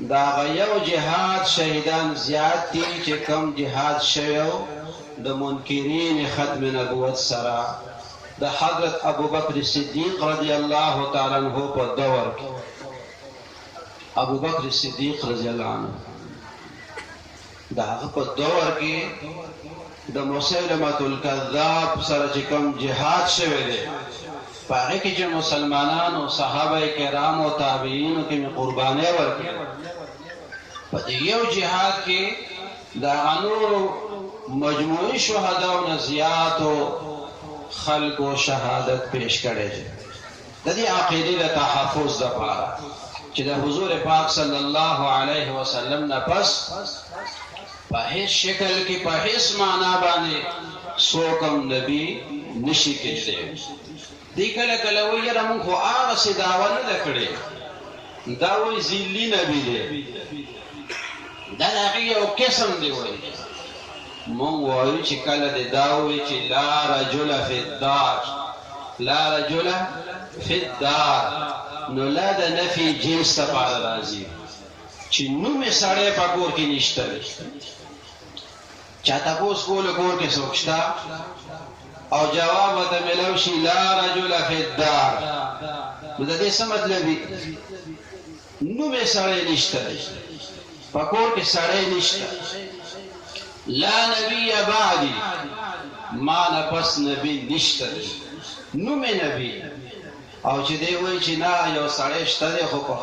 دا غیو جهاد شهیدان زیاد تی چې کم جهاد شویو د منکرین ختم نبوت سره د حضرت ابوبکر صدیق رضی الله تعالی عنہ په دور کې ابوبکر صدیق رضی الله عنه دا هغه په دور کې د مسیلمة الکذاب سره چې کم جهاد شوی دی په هغه کې چې مسلمانان او صحابه کرام او تابعین کې قرباني ورکړي په یو جهاد کې دا نور مجموعي شهدا او زیات خلق و شهادت پیش کړي د دې عقیدې د تحفظ لپاره چې د حضور پاک صلی الله علیه وسلم نه پس په هیڅ شکل کې په هیڅ معنا باندې څوکم نبی نشي کېدلی دی کله کله وایي موږ خو هغه څه دعوه نه کړې دا وایي ذلی نبی دی دا هغه یو قسم دی وایي مونږ وایو چې کله د داوي چې لا رجل فی الدار لا رجل فی الدار نو لا د نفی جنس ته پاره راځي چې نو می سړی په کور کې نشته چا تاسو کور کې څوک شته او جواب ته ملو شي لا رجل فی الدار نو د دې څه مطلب دی نو می سړی نشته په کور کې سړی نشته لا نبی بعدی ما نفس نبی نشته نو می نبی او چې دی وای چې نه یو سړی شته دی خو په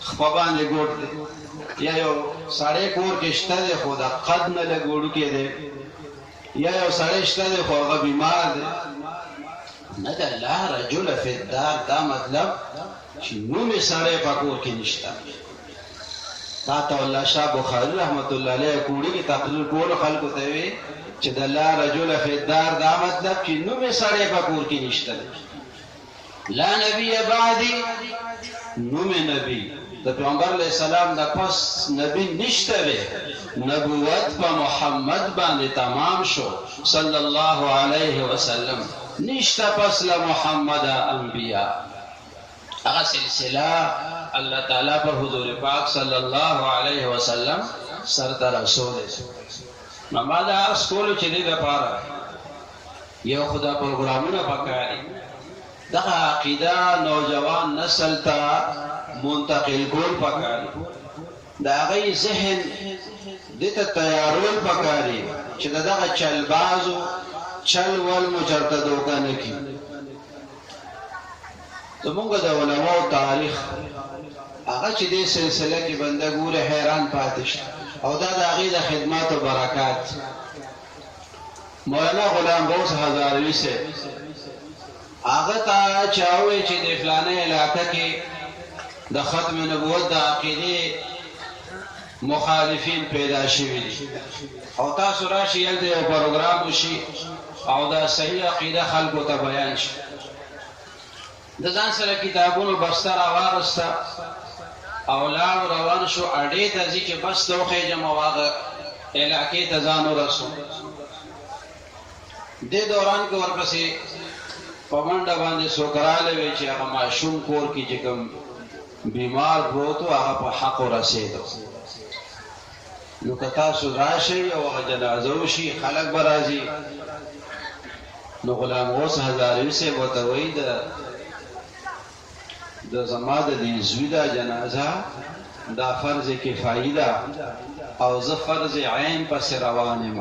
خپل باندې ګوت دی یا یو سړی کور کې شته دی خو دا قد نه لګوړو کې دی یا یو سړی شته دی خو هغه بیمار دی نه دا لا رجل فی الدار دا مطلب چې نو می سړی په کور کې نشته تا الله شاه بخاری رحمت الله علیه کوړي کې تقریر کول خلکو ته وی چې د لا رجل فی الدار دا مطلب چې نو می سړی په کور کې نشته لا نبی بعدی نو می نبی د پیغمبر علیہ السلام د پس نبی نشته وی نبوت په محمد باندې تمام شو صلی الله علیه وسلم نشته پس له محمد انبیاء هغه سلسله الله تعالی پر حضور پاک صلی الله علیه وسلم سره رسول نو ما دا اسکول چې دې لپاره یو خدا پروګرامونه پکاري دا عقیده نوجوان نسل ته منتقل کول پکاري دا غي ذهن دې ته تیارول پکاري چې دغه چل بازو چل ول مجرد دوکانه کی زمونږ د علماء تاریخ هغه چې دې سلسله کې بنده ګوره حیران پاتې شي او دا د هغې د خدمات او برکات مولانا غلام غوث هزاروي صاحب هغه ته چا وایي چې د فلانه علاقه کې د ختم نبوت د عقیدې مخالفین پیدا شوي دي او تاسو راشئ هلته یو پروګرام وشي او دا صحیح عقیده خلکو ته بیان شي د ځان سره کتابونو بسته راواغسته او لاړ روان شو اډې ته ځي چې بس دوخې جمع واغه علاقې ته ځان ورسو دې دوران کې ورپسې په منډه باندې سوکراله وی چې هغه ماشوم کور کې چې کوم بیمار پروت و هغه په حق ورسېدو نو که تاسو راشئ او هغه جنازه وشي خلک به راځي نو غلام غوث هزاروي صاحب ورته وایي د زما د دې زوی دا جنازه دا فرض کفایي ده او زه فرض عین پس روان یم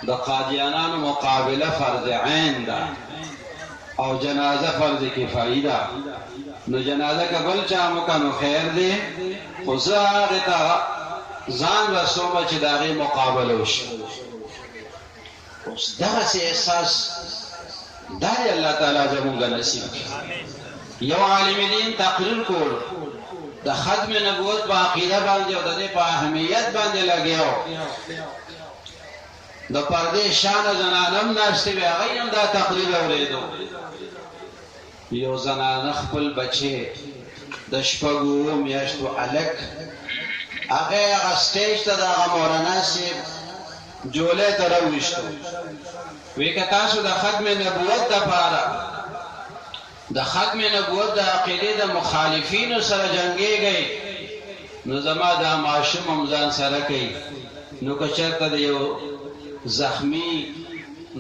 د قادیانانو مقابله فرض عین ده او جنازه فرض کفایي ده نو جنازه که بل چا مکنو خیر دی خو زه هغې ته ځان رسومه چې د هغې مقابله وشي اوس دغسې احساس دا دی الله تعالی زمونږ نصیب کړي یو عالم دین تقریر کول د ختم نبوت په عقیده باندې او د دې په اهمیت باندې لګیاو د پردې شان زنانم ناشته وی هغه هم دا تقریر اوریدو یو زنانه خپل بچي د شپږو میاشتو الک هغه سټیج ته د مولانا صاحب جوله ته راوښتو وی که تاسو د ختم نبوت لپاره د ختم نبوت د عقیده د مخالفینو سره جنگيږي نو زما دا ماشوم هم ځان سره کوي نو که چېرته د یو زخمي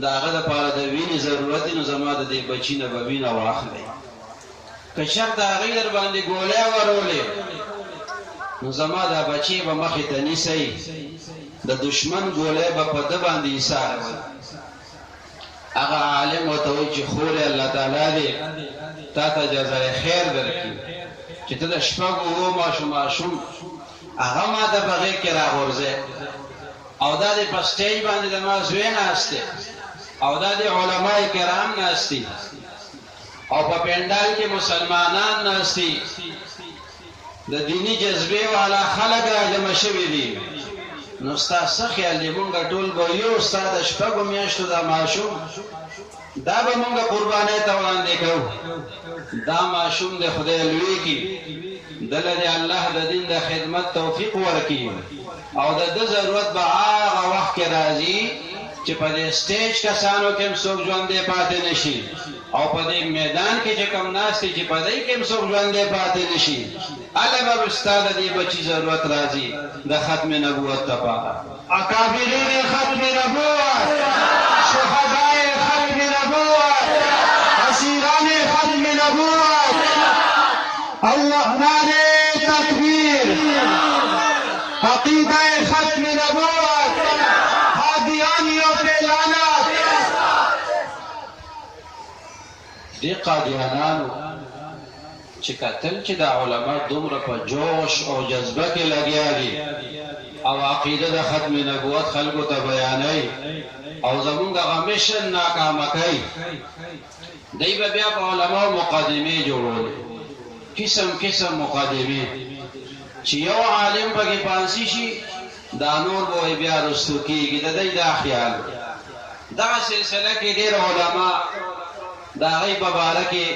د هغه دپاره د وینې ضرورت دی نو زما د دې بچي نه به وینه واخلئ که چېرته هغوی در باندې ګولۍ ورولې نو زما دا بچی به مخې ته نیسئ د دشمن ګولۍ به په ده باندې ایساروئ هغه عالم ورته وایي چې خورې الله تعالی دې تا ته جزای خیر درکړي چې ته د شپږو اوو ماشوم هغه ما ته په غېږ کې راغورځې او دا دې په سټیج باندې د ما زوی ناست دی او دا دې علماء کرام ناست دي او په پنډال کې مسلمانان ناست دي د دینی جذبې والا خلک راجمع شوي دي نو ستا څه خیال دی مونږ ټول به یو ستا د شپږو میاشتو دا ماشوم دا به مونږ قربانۍ ته وړاندې کوو دا ماشوم د خدای لوی کړي دله د الله د دین د خدمت توفیق ورکړي او د ده ضرورت به هغه وخت کې راځي چې په دې سټیج کسانو کې هم څوک ژوندی پاتې نشي او په دې میدان کې چې کوم ناست دي چې په دې کې هم څوک ژوندی پاتې نشي هلته به ستا د دې بچي ضرورت راځي د ختم نبوت دپاره اکابرین ختم نبوت شهدای ختم نبوت اسیران ختم نبوت الله نعره تکبیر عقیده ختم نبوت هادیانی و پیلانات دی قادیانانو چې کتل چې دا علما دومره په جوش او جذبه کې لګیا دي او عقیده د ختم نبوت خلکو ته بیانوي او زمونږ هغه مشن ناکامه کوي دی به بیا په علماو مقدمې جوړولې قسم قسم مقدمې چې یو عالم پکې پانسي شي دا نور به بیا رستو کېږي د دی دا خیال دغه سلسله کې ډېر علما د هغوی په باره کې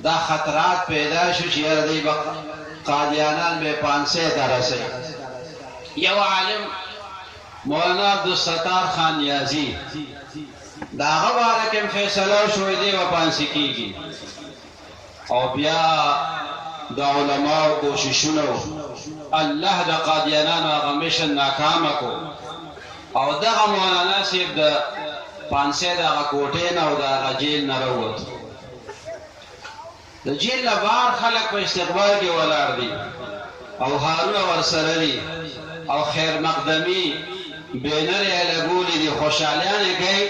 دا خطرات پیدا شو چې یاره دی به قادیانان به پانسۍ ته رسوي یو عالم مولانا عبدالستار خان نیازی د هغه باره کې هم فیصله وشوی دی به پانسي کېږي او بیا د علماو کوششونه الله د قادیانانو هغه مشن ناکامه کو او دغه مولانا صاحب د پانسۍ د هغه کوټې نه او د هغه جیل نه راووت د جیل نه بهر خلک په استقبال کې ولاړ دي او هارونه ورسره دي او خیر مقدمي بینر یې لګولي دي خوشحالیان یې کوي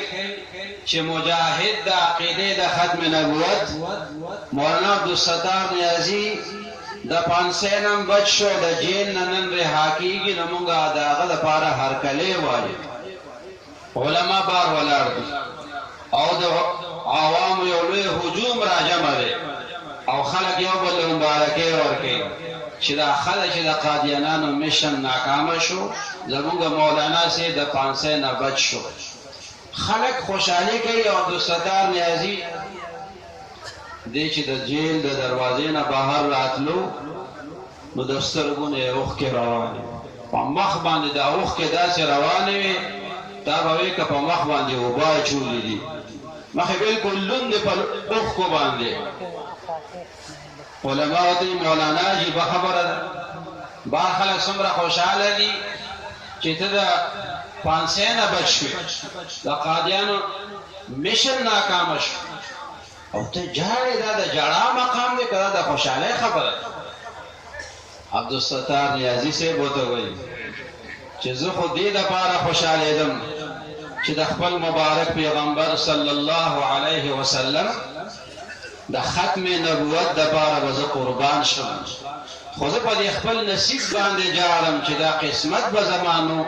چې مجاهد د عقیدې د ختم نبوت مولانا عبدالستار نیازي د پانسۍ نه بچ شو د جیل نه نن رها کېږي نو مونږ د هغه دپاره هرکلی وایو علما بار ولاړ دي او د عوامو یو لوی هجوم راجمع دی او خلک یو بل له مبارکۍ ورکوي چې دا خلک چې د قادیانانو مشن ناکامه شو زمونږ مولانا صاحب د پانسۍ نه بچ شو خلک خوشحالي کوي او عبدالستار نیازي دی چې د جیل د دروازې نه بهر راتلو نو د سترګو نه یې اوښکې روانې په مخ باندې د اوښکې داسې روانې وې تا به وایي که په مخ باندې اوبه اچولي دي مخې بلکل لوند په اوښکو باندې علماء ته مولانا عجیبه خبره ده بار خلک څومره خوشحاله دي چې ته د پانسۍ نه بچ شوې د قادیانو مشن ناکامه شو او ته جاړې دا د جړا مقام دی که دا د خوشحالۍ خبره ده عبدالستار نیازي صاحب ورته وایي چې زه خو دې دپاره خوشحالېدم چې د خپل مبارک پیغمبر صلی الله علیه وسلم د ختم نبوت دپاره به زه قربان شم خو زه په دې خپل نصیب باندې جاړم چې دا قسمت به زمانو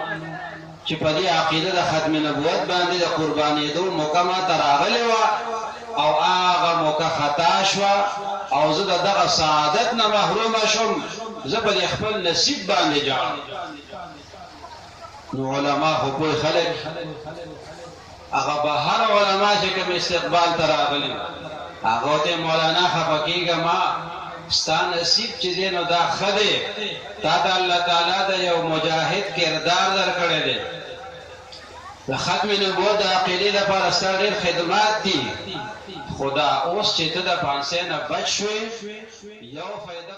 چې په دې عقیده د ختم نبوت باندې د قربانېدو موقع ماته راغلې وه او هغه موقع خطا شوه او زه د دغه سعادت نه محرومه شم زه په دې خپل نصیب باندې جاړم نو علما خو پوه خلک هغه بهر علما چې کوم استقبال ته راغلي هغه ته مولانا خفه کېږه ما ستا نصیب چې دی نو دا ښه دی تا ته الله تعالی د یو مجاهد کردار درکړی دی د ختم نبوت د عقیدې لپاره ستا ډېر خدمات دي خو دا اوس چې ته د پانسۍ نه بچ شوې یو فایده